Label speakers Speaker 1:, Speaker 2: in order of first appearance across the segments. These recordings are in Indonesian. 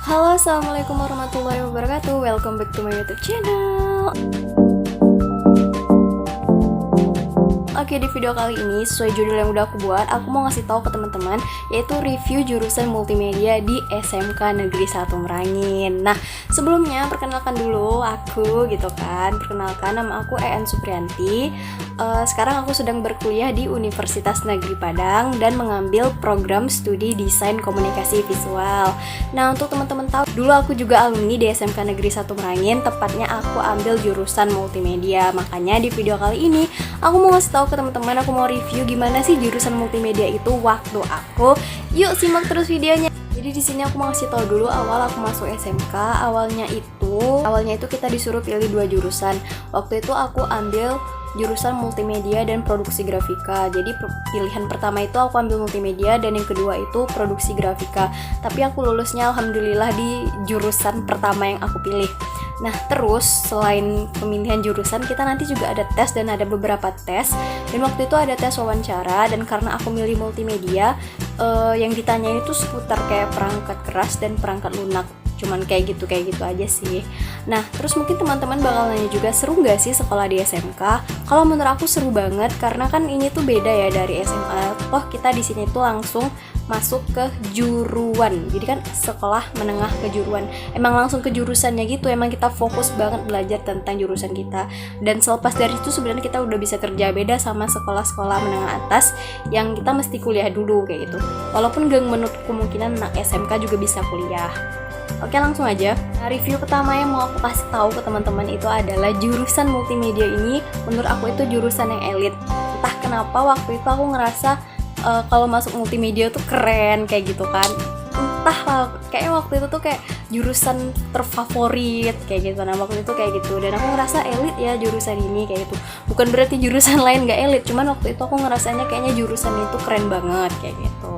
Speaker 1: Halo, assalamualaikum warahmatullahi wabarakatuh. Welcome back to my YouTube channel. Oke, di video kali ini sesuai judul yang udah aku buat, aku mau ngasih tahu ke teman-teman yaitu review jurusan multimedia di SMK Negeri 1 Merangin. Nah, sebelumnya perkenalkan dulu aku gitu kan. Perkenalkan, nama aku EN Supriyanti. Sekarang aku sedang berkuliah di Universitas Negeri Padang dan mengambil program studi desain komunikasi visual. Nah, untuk teman-teman tahu, dulu aku juga alumni di SMK Negeri 1 Merangin, tepatnya aku ambil jurusan multimedia. Makanya di video kali ini aku mau ngasih tahu ke teman-teman, aku mau review gimana sih jurusan multimedia itu waktu aku. Yuk simak terus videonya. Jadi di sini aku mau ngasih tahu dulu awal aku masuk SMK. Awalnya itu kita disuruh pilih 2 jurusan. Waktu itu aku ambil jurusan multimedia dan produksi grafika. Jadi pilihan pertama itu aku ambil multimedia dan yang kedua itu produksi grafika. Tapi aku lulusnya alhamdulillah di jurusan pertama yang aku pilih. Nah, terus selain pemilihan jurusan, kita nanti juga ada tes dan ada beberapa tes. Dan waktu itu ada tes wawancara, dan karena aku milih multimedia, yang ditanyain itu seputar kayak perangkat keras dan perangkat lunak. Cuman kayak gitu aja sih. Nah, terus mungkin teman-teman bakal nanya juga, seru nggak sih sekolah di SMK? Kalau menurut aku seru banget, karena kan ini tuh beda ya dari SMA. Oh, kita di sini tuh langsung masuk ke juruan. Jadi kan sekolah menengah kejuruan. Emang langsung ke jurusannya gitu. Emang kita fokus banget belajar tentang jurusan kita. Dan selepas dari itu sebenarnya kita udah bisa kerja, beda sama sekolah-sekolah menengah atas yang kita mesti kuliah dulu kayak gitu. Walaupun gak menutup kemungkinan anak SMK juga bisa kuliah. Oke, langsung aja. Nah, review pertama yang mau aku kasih tahu ke teman-teman itu adalah jurusan multimedia ini menurut aku itu jurusan yang elit. Entah kenapa waktu itu aku ngerasa kalau masuk multimedia tuh keren kayak gitu kan. Entah lah, kayaknya waktu itu tuh kayak jurusan terfavorit kayak gitu. Nah, waktu itu kayak gitu, dan aku ngerasa elit ya jurusan ini kayak gitu. Bukan berarti jurusan lain gak elit, cuman waktu itu aku ngerasanya kayaknya jurusan itu keren banget kayak gitu.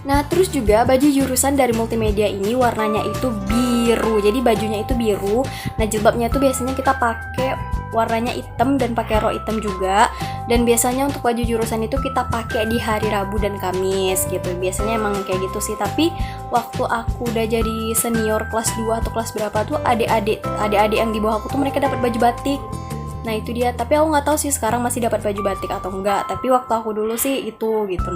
Speaker 1: Nah, terus juga baju jurusan dari multimedia ini warnanya itu biru. Jadi bajunya itu biru. Nah, jilbabnya itu biasanya kita pakai warnanya hitam dan pakai rok hitam juga. Dan biasanya untuk baju jurusan itu kita pakai di hari Rabu dan Kamis gitu. Biasanya emang kayak gitu sih. Tapi waktu aku udah jadi senior kelas 2 atau kelas berapa tuh adik-adik yang di bawah aku tuh mereka dapat baju batik. Nah, itu dia. Tapi aku nggak tahu sih sekarang masih dapat baju batik atau enggak. Tapi waktu aku dulu sih itu gitu.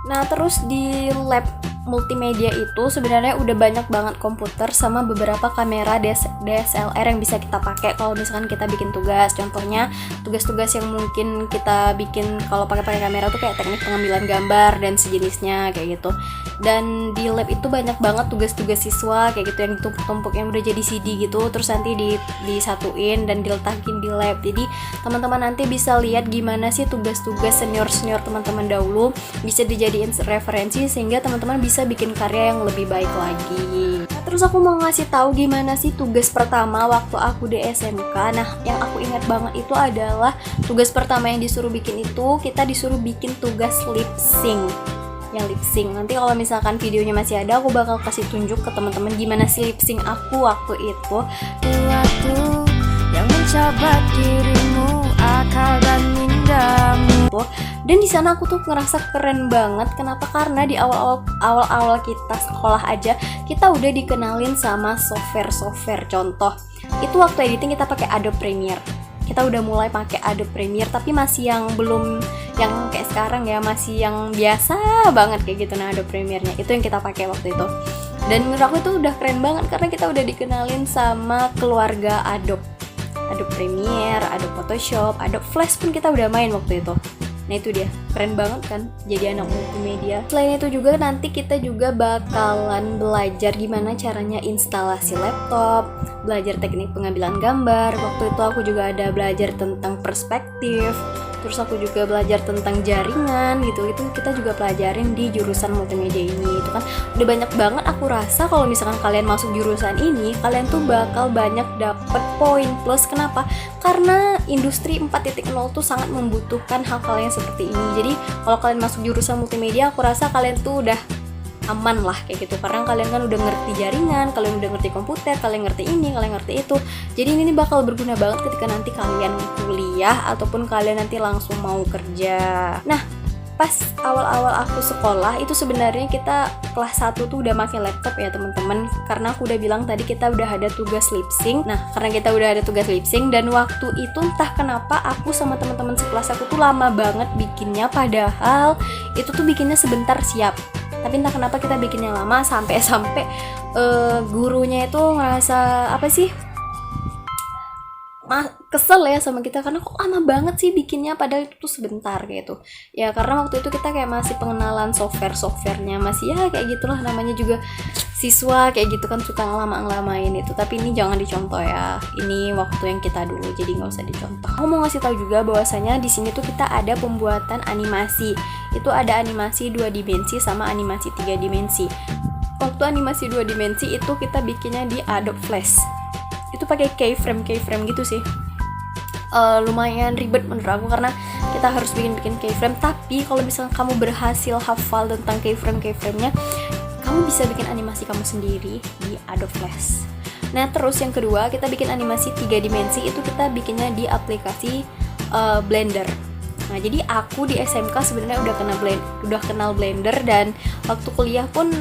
Speaker 1: Nah, terus di lab multimedia itu sebenarnya udah banyak banget komputer sama beberapa kamera DSLR yang bisa kita pakai kalau misalkan kita bikin tugas. Contohnya tugas-tugas yang mungkin kita bikin kalau pakai kamera tuh kayak teknik pengambilan gambar dan sejenisnya kayak gitu. Dan di lab itu banyak banget tugas-tugas siswa kayak gitu yang ditumpuk-tumpuk yang udah jadi CD gitu, terus nanti disatuin dan diletakin di lab. Jadi teman-teman nanti bisa lihat gimana sih tugas-tugas senior teman-teman dahulu, bisa dijadiin referensi sehingga teman-teman bisa bikin karya yang lebih baik lagi. Nah, terus aku mau ngasih tahu gimana sih tugas pertama waktu aku di SMK. Nah, yang aku ingat banget itu adalah tugas pertama yang disuruh bikin itu, kita disuruh bikin tugas lip sync. Yang lip sync. Nanti kalau misalkan videonya masih ada, aku bakal kasih tunjuk ke teman-teman gimana sih lip sync aku waktu itu.
Speaker 2: Waktu yang mencoba dirimu, akal dan mindamu.
Speaker 1: Dan di sana aku tuh ngerasa keren banget. Kenapa? Karena di awal kita sekolah aja kita udah dikenalin sama software. Contoh, itu waktu editing kita pakai Adobe Premiere. Kita udah mulai pakai Adobe Premiere, tapi masih yang belum yang kayak sekarang ya, masih yang biasa banget kayak gitu. Nah, Adobe Premiere-nya itu yang kita pakai waktu itu. Dan menurut aku itu udah keren banget karena kita udah dikenalin sama keluarga Adobe Premiere, Adobe Photoshop, Adobe Flash pun kita udah main waktu itu. Nah, itu dia, keren banget kan jadi anak multimedia. Selain itu juga nanti kita juga bakalan belajar gimana caranya instalasi laptop, belajar teknik pengambilan gambar. Waktu itu aku juga ada belajar tentang perspektif, terus aku juga belajar tentang jaringan gitu. Itu kita juga pelajarin di jurusan multimedia ini. Itu kan udah banyak banget. Aku rasa kalau misalkan kalian masuk jurusan ini, kalian tuh bakal banyak dapet poin plus. Kenapa? Karena industri 4.0 tuh sangat membutuhkan hal-hal yang seperti ini. Jadi kalau kalian masuk jurusan multimedia, aku rasa kalian tuh udah aman lah kayak gitu, karena kalian kan udah ngerti jaringan, kalian udah ngerti komputer, kalian ngerti ini, kalian ngerti itu. Jadi ini bakal berguna banget ketika nanti kalian kuliah ataupun kalian nanti langsung mau kerja. Nah, pas awal-awal aku sekolah itu sebenarnya kita kelas 1 tuh udah pakai laptop ya teman-teman, karena aku udah bilang tadi kita udah ada tugas lip sync. Nah karena kita udah ada tugas lip sync, dan waktu itu entah kenapa aku sama teman-teman sekelas aku tuh lama banget bikinnya, padahal itu tuh bikinnya sebentar siap, tapi entah kenapa kita bikinnya lama sampai gurunya itu ngerasa apa sih, kesel ya sama kita karena kok lama banget sih bikinnya padahal itu tuh sebentar gitu ya, karena waktu itu kita kayak masih pengenalan softwarenya, masih ya kayak gitulah, namanya juga siswa kayak gitu kan, suka ngelamain itu. Tapi ini jangan dicontoh ya, ini waktu yang kita dulu, jadi nggak usah dicontoh. Aku mau ngasih tahu juga bahwasanya di sini tuh kita ada pembuatan animasi, itu ada animasi 2 dimensi sama animasi 3 dimensi. Waktu animasi 2 dimensi itu kita bikinnya di Adobe Flash, itu pakai keyframe gitu sih. Lumayan ribet menurut aku karena kita harus bikin keyframe, tapi kalau misalnya kamu berhasil hafal tentang keyframe-nya, kamu bisa bikin animasi kamu sendiri di Adobe Flash. Nah terus yang kedua, kita bikin animasi 3 dimensi itu kita bikinnya di aplikasi Blender. Nah jadi aku di SMK sebenarnya udah kenal Blender, dan waktu kuliah pun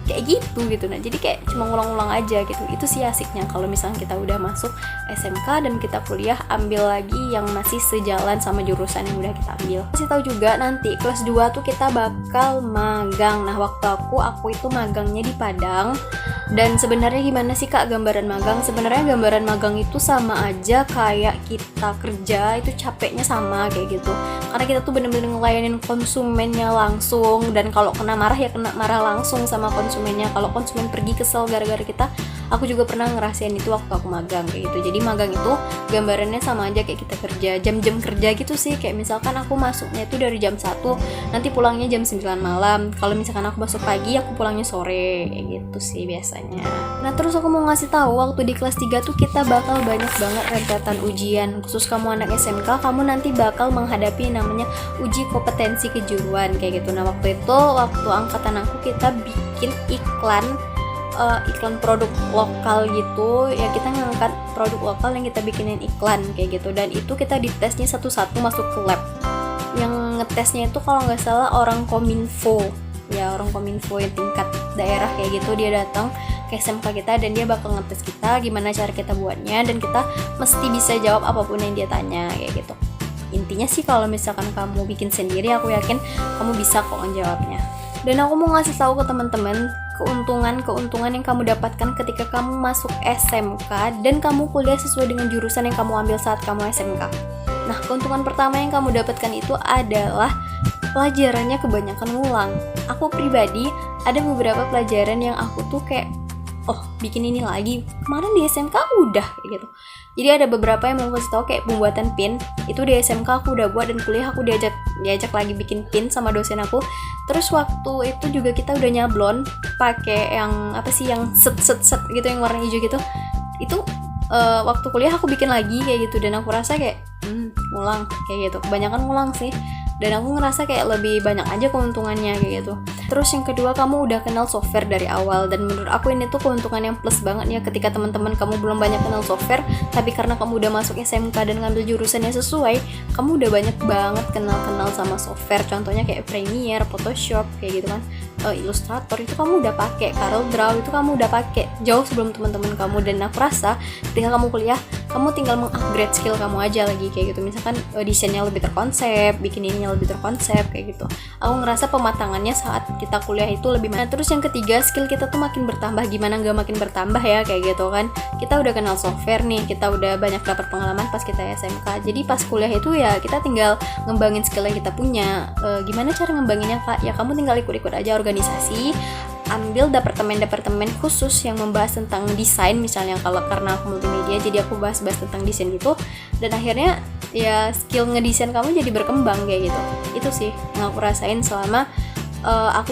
Speaker 1: kayak gitu. Nah jadi kayak cuma ngulang-ngulang aja gitu. Itu sih asiknya kalau misalnya kita udah masuk SMK dan kita kuliah, ambil lagi yang masih sejalan sama jurusan yang udah kita ambil. Kasih tahu juga nanti kelas 2 tuh kita bakal magang. Nah waktu aku itu magangnya di Padang. Dan sebenarnya gimana sih Kak gambaran magang? Sebenarnya gambaran magang itu sama aja kayak kita kerja, itu capeknya sama kayak gitu. Karena kita tuh bener-bener ngelayanin konsumennya langsung, dan kalau kena marah ya kena marah langsung sama konsumennya. Kalau konsumen pergi kesel gara-gara kita, aku juga pernah ngerasain itu waktu aku magang kayak gitu. Jadi magang itu gambarannya sama aja kayak kita kerja, jam-jam kerja gitu sih. Kayak misalkan aku masuknya itu dari jam 1, nanti pulangnya jam 9 malam. Kalau misalkan aku masuk pagi, aku pulangnya sore kayak gitu sih biasanya. Nah terus aku mau ngasih tahu, waktu di kelas 3 tuh kita bakal banyak banget rentetan ujian. Khusus kamu anak SMK, kamu nanti bakal menghadapi namanya uji kompetensi kejuruan kayak gitu. Nah waktu angkatan aku kita bikin iklan produk lokal gitu ya, kita ngangkat produk lokal yang kita bikinin iklan kayak gitu, dan itu kita ditesnya satu-satu masuk ke lab. Yang ngetesnya itu kalau nggak salah orang Kominfo ya, orang Kominfo yang tingkat daerah kayak gitu. Dia datang ke SMK kita dan dia bakal ngetes kita gimana cara kita buatnya, dan kita mesti bisa jawab apapun yang dia tanya kayak gitu. Intinya sih kalau misalkan kamu bikin sendiri, aku yakin kamu bisa kok menjawabnya. Dan aku mau ngasih tahu ke teman-teman keuntungan yang kamu dapatkan ketika kamu masuk SMK dan kamu kuliah sesuai dengan jurusan yang kamu ambil saat kamu SMK. Nah, keuntungan pertama yang kamu dapatkan itu adalah pelajarannya kebanyakan ngulang. Aku pribadi ada beberapa pelajaran yang aku tuh kayak bikin ini lagi, kemarin di SMK udah kayak gitu. Jadi ada beberapa yang mau kasih tahu kayak pembuatan pin, itu di SMK aku udah buat, dan kuliah aku diajak lagi bikin pin sama dosen aku. Terus waktu itu juga kita udah nyablon pakai yang apa sih, yang set gitu, yang warna hijau gitu. Itu waktu kuliah aku bikin lagi kayak gitu, dan aku rasa kayak ngulang kayak gitu, kebanyakan ngulang sih. Dan aku ngerasa kayak lebih banyak aja keuntungannya kayak gitu. Terus yang kedua, kamu udah kenal software dari awal, dan menurut aku ini tuh keuntungan yang plus banget ya, ketika teman-teman kamu belum banyak kenal software, tapi karena kamu udah masuk SMK dan ngambil jurusan yang sesuai, kamu udah banyak banget kenal sama software. Contohnya kayak Premiere, Photoshop kayak gitu kan, Illustrator itu kamu udah pakai, CorelDRAW itu kamu udah pakai jauh sebelum teman-teman kamu. Dan aku rasa ketika kamu kuliah, kamu tinggal mengupgrade skill kamu aja lagi kayak gitu. Misalkan desainnya lebih terkonsep, bikin ininya lebih terkonsep kayak gitu. Aku ngerasa pematangannya saat kita kuliah itu lebih. Nah terus yang ketiga, skill kita tuh makin bertambah. Gimana nggak makin bertambah ya kayak gitu kan. Kita udah kenal software nih, kita udah banyak dapat pengalaman pas kita SMK. Jadi pas kuliah itu ya kita tinggal ngembangin skill yang kita punya. Gimana cara ngembanginnya Kak? Ya kamu tinggal ikut-ikut aja organisasi, ambil departemen khusus yang membahas tentang desain, misalnya kalau karena aku multimedia jadi aku bahas tentang desain gitu, dan akhirnya ya skill ngedesain kamu jadi berkembang kayak gitu. Itu sih yang aku rasain selama aku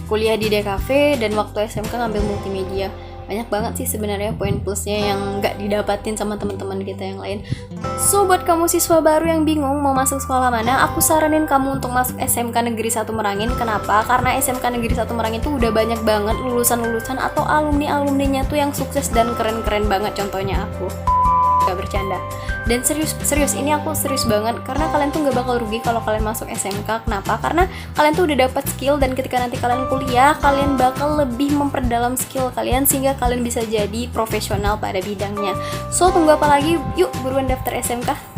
Speaker 1: kuliah di DKV dan waktu SMK ngambil multimedia. Banyak banget sih sebenarnya poin plusnya yang nggak didapatin sama teman-teman kita yang lain. So buat kamu siswa baru yang bingung mau masuk sekolah mana, aku saranin kamu untuk masuk SMK Negeri 1 Merangin. Kenapa? Karena SMK Negeri 1 Merangin tuh udah banyak banget lulusan-lulusan atau alumni-alumninya tuh yang sukses dan keren-keren banget. Contohnya aku. Gak bercanda. Dan serius ini aku serius banget, karena kalian tuh nggak bakal rugi kalau kalian masuk SMK. Kenapa? Karena kalian tuh udah dapat skill, dan ketika nanti kalian kuliah, kalian bakal lebih memperdalam skill kalian sehingga kalian bisa jadi profesional pada bidangnya. So tunggu apa lagi? Yuk buruan daftar SMK.